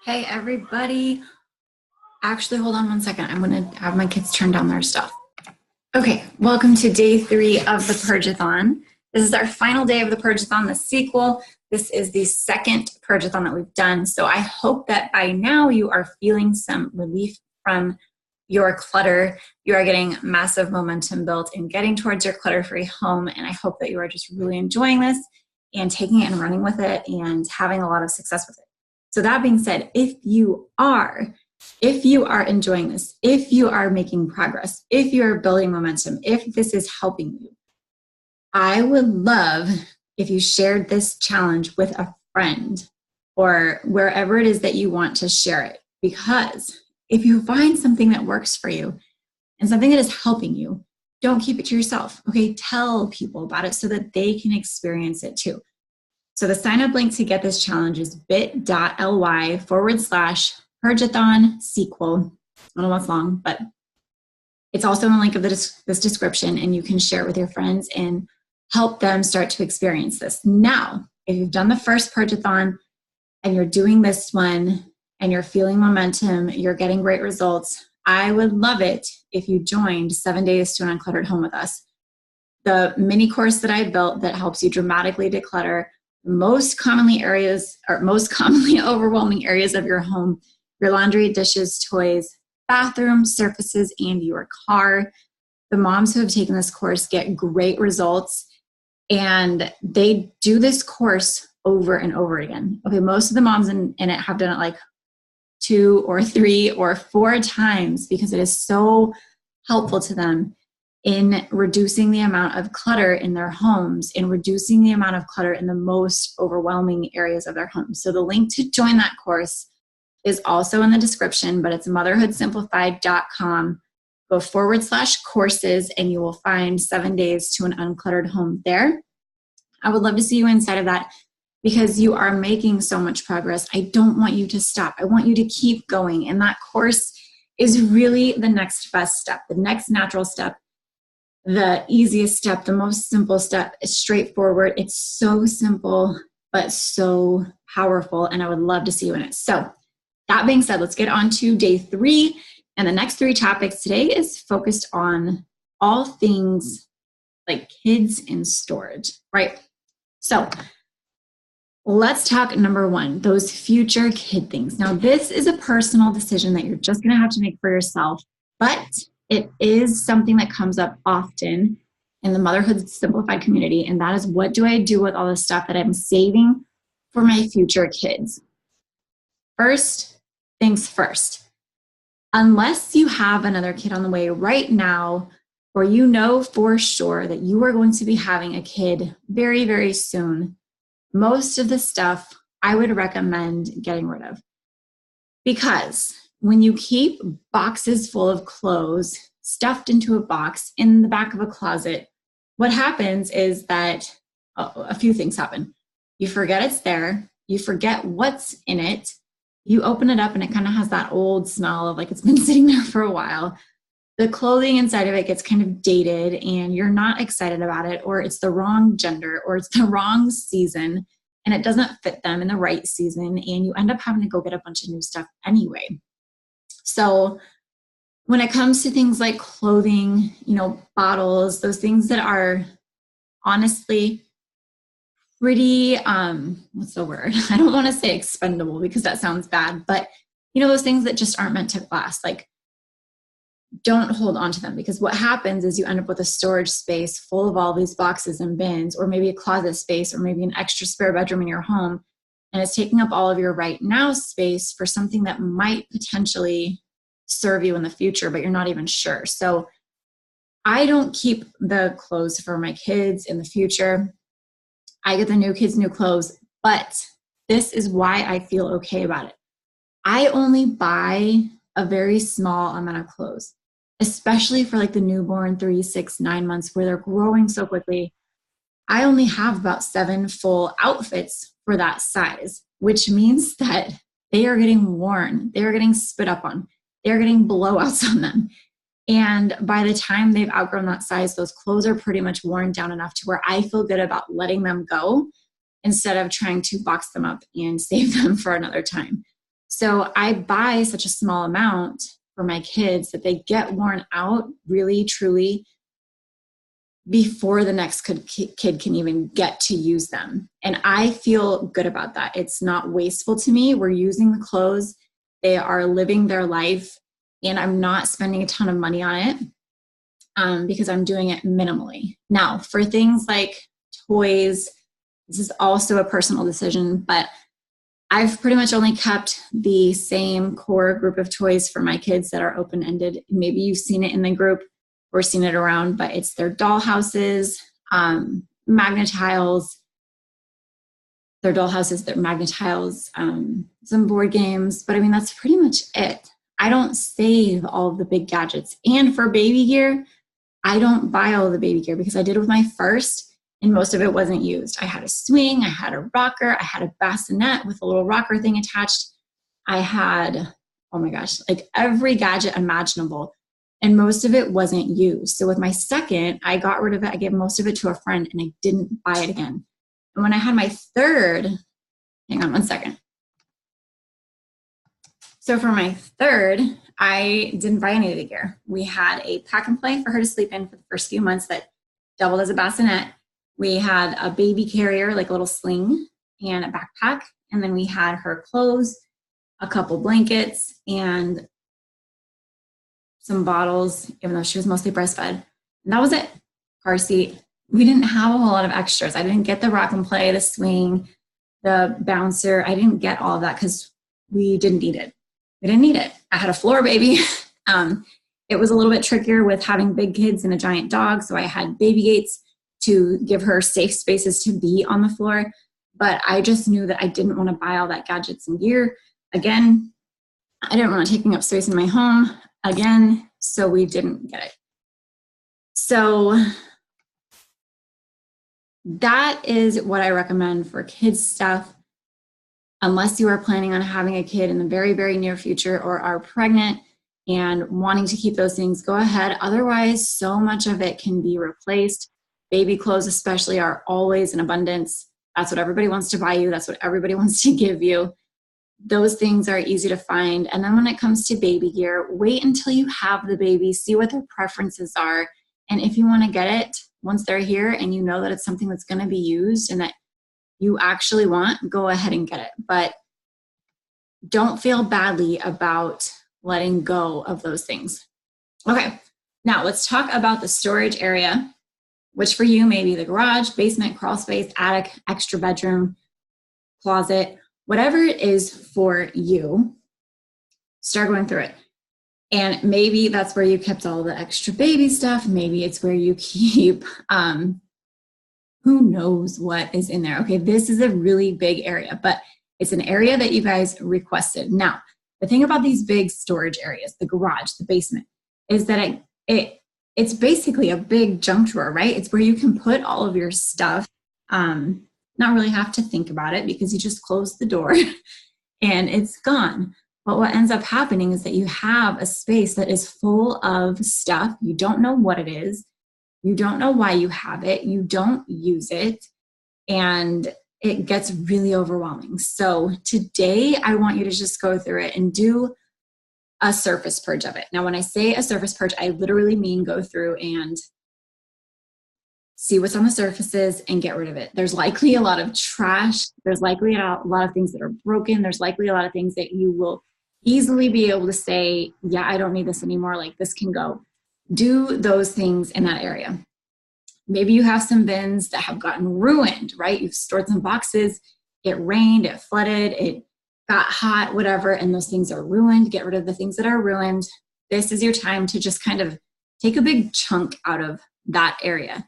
Hey, everybody. Actually, hold on one second. I'm going to have my kids turn down their stuff. Okay, welcome to day 3 of the Purgeathon. This is our final day of the Purgeathon, the sequel. This is the second Purgeathon that we've done. So I hope that by now you are feeling some relief from your clutter. You are getting massive momentum built and getting towards your clutter-free home. And I hope that you are just really enjoying this and taking it and running with it and having a lot of success with it. So that being said, if you are enjoying this, if you are making progress, if you are building momentum, if this is helping you, I would love if you shared this challenge with a friend or wherever it is that you want to share it. Because if you find something that works for you and something that is helping you, don't keep it to yourself. Okay, tell people about it so that they can experience it too. So the sign-up link to get this challenge is bit.ly/Purgeathon sequel. I don't know what's long, but it's also in the link of this description, and you can share it with your friends and help them start to experience this. Now, if you've done the first Purgeathon and you're doing this one and you're feeling momentum, you're getting great results, I would love it if you joined 7 Days to an Uncluttered Home with us. The mini course that I built that helps you dramatically declutter most commonly overwhelming areas of your home: your laundry, dishes, toys, bathroom, surfaces, and your car. The moms who have taken this course get great results, and they do this course over and over again. Okay, most of the moms in it have done it like 2 or 3 or 4 times because it is so helpful to them in reducing the amount of clutter in their homes, in reducing the amount of clutter in the most overwhelming areas of their homes. So the link to join that course is also in the description, but it's motherhoodsimplified.com. Go /courses and you will find 7 Days to an Uncluttered Home there. I would love to see you inside of that because you are making so much progress. I don't want you to stop. I want you to keep going. And that course is really the next best step, the next natural step, the easiest step, the most simple step. Is straightforward. It's so simple, but so powerful. And I would love to see you in it. So that being said, let's get on to day 3. And the next 3 topics today is focused on all things like kids in storage, right? So let's talk number 1, those future kid things. Now, this is a personal decision that you're just going to have to make for yourself, but it is something that comes up often in the Motherhood Simplified community, and that is, what do I do with all the stuff that I'm saving for my future kids? First things first, unless you have another kid on the way right now, or you know for sure that you are going to be having a kid very, very soon, most of the stuff I would recommend getting rid of. Because when you keep boxes full of clothes stuffed into a box in the back of a closet, what happens is that a few things happen. You forget it's there. You forget what's in it. You open it up and it kind of has that old smell of like it's been sitting there for a while. The clothing inside of it gets kind of dated and you're not excited about it, or it's the wrong gender, or it's the wrong season and it doesn't fit them in the right season, and you end up having to go get a bunch of new stuff anyway. So when it comes to things like clothing, bottles, those things that are honestly pretty, what's the word? I don't want to say expendable because that sounds bad, but those things that just aren't meant to last, like, don't hold on to them, because what happens is you end up with a storage space full of all these boxes and bins, or maybe a closet space, or maybe an extra spare bedroom in your home. And it's taking up all of your right now space for something that might potentially serve you in the future, but you're not even sure. So I don't keep the clothes for my kids in the future. I get the new kids new clothes, but this is why I feel okay about it. I only buy a very small amount of clothes, especially for like the newborn 3, 6, 9 months where they're growing so quickly. I only have about 7 full outfits for that size, which means that they are getting worn. They are getting spit up on. They're getting blowouts on them. And by the time they've outgrown that size, those clothes are pretty much worn down enough to where I feel good about letting them go instead of trying to box them up and save them for another time. So I buy such a small amount for my kids that they get worn out really, truly before the next kid can even get to use them. And I feel good about that. It's not wasteful to me. We're using the clothes. They are living their life, and I'm not spending a ton of money on it because I'm doing it minimally. Now, for things like toys, this is also a personal decision, but I've pretty much only kept the same core group of toys for my kids that are open-ended. Maybe you've seen it in the group or seen it around, but it's their doll houses, magnet tiles, their magnet tiles, some board games. But I mean, that's pretty much it. I don't save all of the big gadgets. And for baby gear, I don't buy all of the baby gear because I did it with my first, and most of it wasn't used. I had a swing, I had a rocker, I had a bassinet with a little rocker thing attached. I had, oh my gosh, like every gadget imaginable. And most of it wasn't used. So with my second, I got rid of it. I gave most of it to a friend and I didn't buy it again. And when I had my third, hang on one second. So for my third, I didn't buy any of the gear. We had a pack and play for her to sleep in for the first few months that doubled as a bassinet. We had a baby carrier, like a little sling and a backpack. And then we had her clothes, a couple blankets, and some bottles, even though she was mostly breastfed. And that was it. Car seat. We didn't have a whole lot of extras. I didn't get the rock and play, the swing, the bouncer. I didn't get all of that because we didn't need it. We didn't need it. I had a floor baby. It was a little bit trickier with having big kids and a giant dog. So I had baby gates to give her safe spaces to be on the floor. But I just knew that I didn't want to buy all that gadgets and gear. Again, I didn't want to taking up space in my home. Again, so we didn't get it. So that is what I recommend for kids stuff. Unless you are planning on having a kid in the very, very near future or are pregnant and wanting to keep those things, go ahead. Otherwise, so much of it can be replaced. Baby clothes especially are always in abundance. That's what everybody wants to buy you. That's what everybody wants to give you. Those things are easy to find. And then when it comes to baby gear, wait until you have the baby, see what their preferences are. And if you want to get it once they're here and you know that it's something that's going to be used and that you actually want, go ahead and get it. But don't feel badly about letting go of those things. Okay, now let's talk about the storage area, which for you may be the garage, basement, crawl space, attic, extra bedroom, closet, whatever it is for you. Start going through it. And maybe that's where you kept all the extra baby stuff. Maybe it's where you keep, who knows what is in there. Okay, this is a really big area, but it's an area that you guys requested. Now, the thing about these big storage areas, the garage, the basement, is that it's basically a big junk drawer, right? It's where you can put all of your stuff, not really have to think about it because you just close the door and it's gone. But what ends up happening is that you have a space that is full of stuff. You don't know what it is. You don't know why you have it. You don't use it. And it gets really overwhelming. So today I want you to just go through it and do a surface purge of it. Now, when I say a surface purge, I literally mean go through and see what's on the surfaces and get rid of it. There's likely a lot of trash. There's likely a lot of things that are broken. There's likely a lot of things that you will easily be able to say, yeah, I don't need this anymore. Like this can go. Do those things in that area. Maybe you have some bins that have gotten ruined, right? You've stored some boxes, it rained, it flooded, it got hot, whatever, and those things are ruined. Get rid of the things that are ruined. This is your time to just kind of take a big chunk out of that area.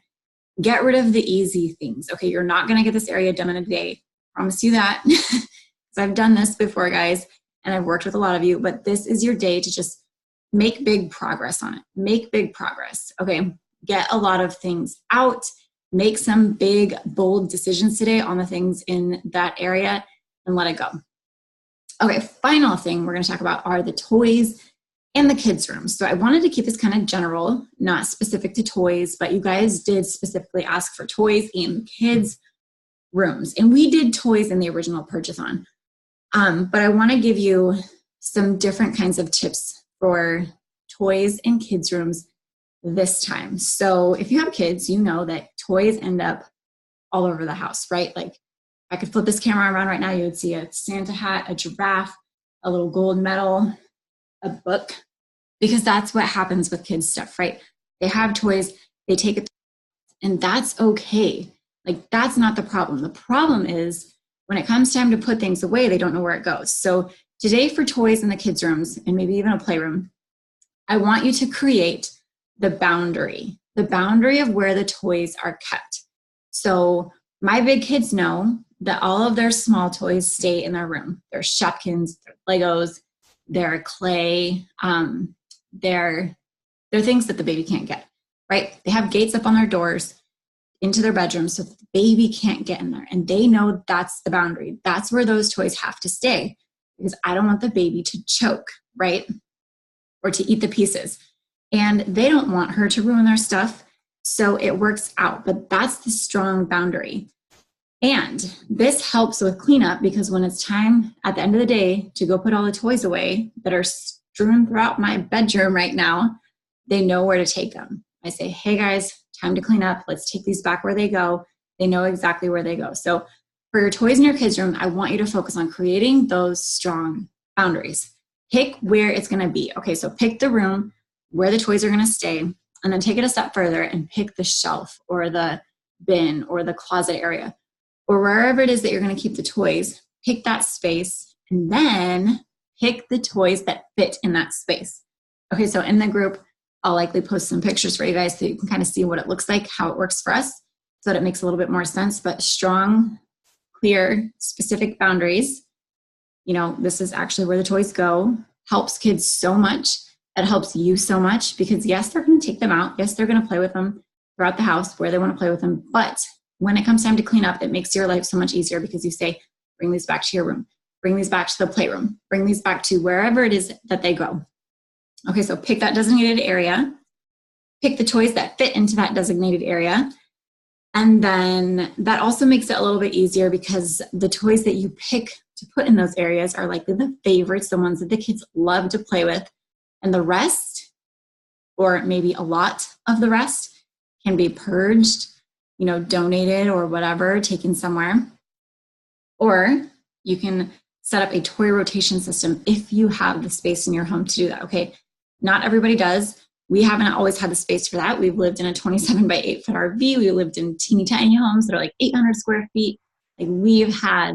Get rid of the easy things. Okay, you're not going to get this area done in a day. Promise you that. Because I've done this before, guys, and I've worked with a lot of you, but this is your day to just make big progress on it. Make big progress, okay? Get a lot of things out. Make some big, bold decisions today on the things in that area and let it go. Okay, final thing we're going to talk about are the toys and the kids' rooms. So I wanted to keep this kind of general, not specific to toys, but you guys did specifically ask for toys in kids' rooms. And we did toys in the original Purgeathon. But I want to give you some different kinds of tips for toys in kids' rooms this time. So if you have kids, you know that toys end up all over the house, right? Like I could flip this camera around right now, you would see a Santa hat, a giraffe, a little gold medal, a book, because that's what happens with kids' stuff, right? They have toys, they take it, and that's okay. Like that's not the problem. The problem is when it comes time to put things away, they don't know where it goes. So today for toys in the kids' rooms, and maybe even a playroom, I want you to create the boundary of where the toys are kept. So my big kids know that all of their small toys stay in their room. Their Shopkins, their Legos, their clay, they're things that the baby can't get, right? They have gates up on their doors into their bedrooms so that the baby can't get in there. And they know that's the boundary. That's where those toys have to stay because I don't want the baby to choke, right? Or to eat the pieces. And they don't want her to ruin their stuff. So it works out, but that's the strong boundary. And this helps with cleanup because when it's time at the end of the day to go put all the toys away that are strewn throughout my bedroom right now, they know where to take them. I say, hey guys, time to clean up. Let's take these back where they go. They know exactly where they go. So for your toys in your kids' room, I want you to focus on creating those strong boundaries. Pick where it's going to be. Okay, so pick the room where the toys are going to stay, and then take it a step further and pick the shelf or the bin or the closet area or wherever it is that you're going to keep the toys. Pick that space and then pick the toys that fit in that space. Okay, so in the group, I'll likely post some pictures for you guys so you can kind of see what it looks like, how it works for us, so that it makes a little bit more sense. But strong, clear, specific boundaries. You know, this is actually where the toys go. Helps kids so much. It helps you so much because yes, they're going to take them out. Yes, they're going to play with them throughout the house where they want to play with them. But when it comes time to clean up, it makes your life so much easier because you say, bring these back to your room, bring these back to the playroom, bring these back to wherever it is that they go. Okay, so pick that designated area, pick the toys that fit into that designated area. And then that also makes it a little bit easier because the toys that you pick to put in those areas are likely the favorites, the ones that the kids love to play with. And the rest, or maybe a lot of the rest, can be purged, you know, donated or whatever, taken somewhere. Or you can set up a toy rotation system if you have the space in your home to do that, okay? Not everybody does. We haven't always had the space for that. We've lived in a 27 by 8 foot RV. We lived in teeny tiny homes that are like 800 square feet. Like we've had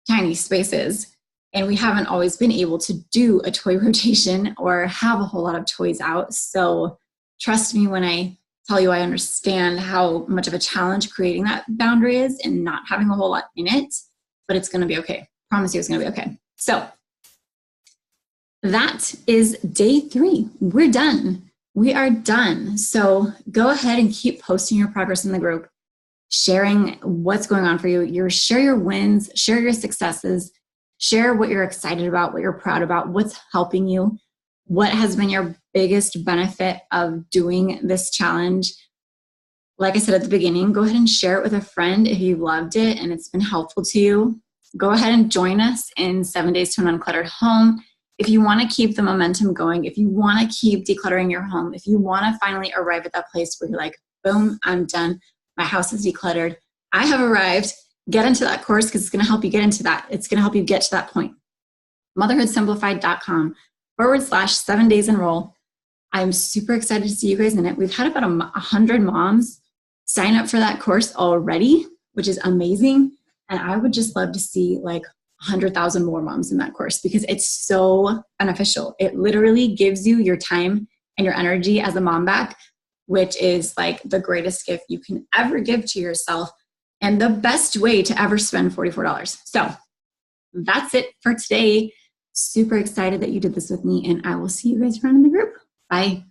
tiny spaces and we haven't always been able to do a toy rotation or have a whole lot of toys out. So trust me when I tell you I understand how much of a challenge creating that boundary is and not having a whole lot in it, but it's going to be okay. Promise you it's going to be okay. So that is day 3. We're done. We are done. So go ahead and keep posting your progress in the group, sharing what's going on for you. Share your wins, share your successes, share what you're excited about, what you're proud about, what's helping you, what has been your biggest benefit of doing this challenge. Like I said at the beginning, go ahead and share it with a friend if you loved it and it's been helpful to you. Go ahead and join us in 7 Days to an Uncluttered Home. If you want to keep the momentum going, if you want to keep decluttering your home, if you want to finally arrive at that place where you're like, boom, I'm done. My house is decluttered. I have arrived. Get into that course because it's going to help you get into that. It's going to help you get to that point. motherhoodsimplified.com/7 days enroll. I'm super excited to see you guys in it. We've had about 100 moms sign up for that course already, which is amazing. And I would just love to see like 100,000 more moms in that course because it's so beneficial. It literally gives you your time and your energy as a mom back, which is like the greatest gift you can ever give to yourself and the best way to ever spend $44. So that's it for today. Super excited that you did this with me and I will see you guys around in the group. Bye.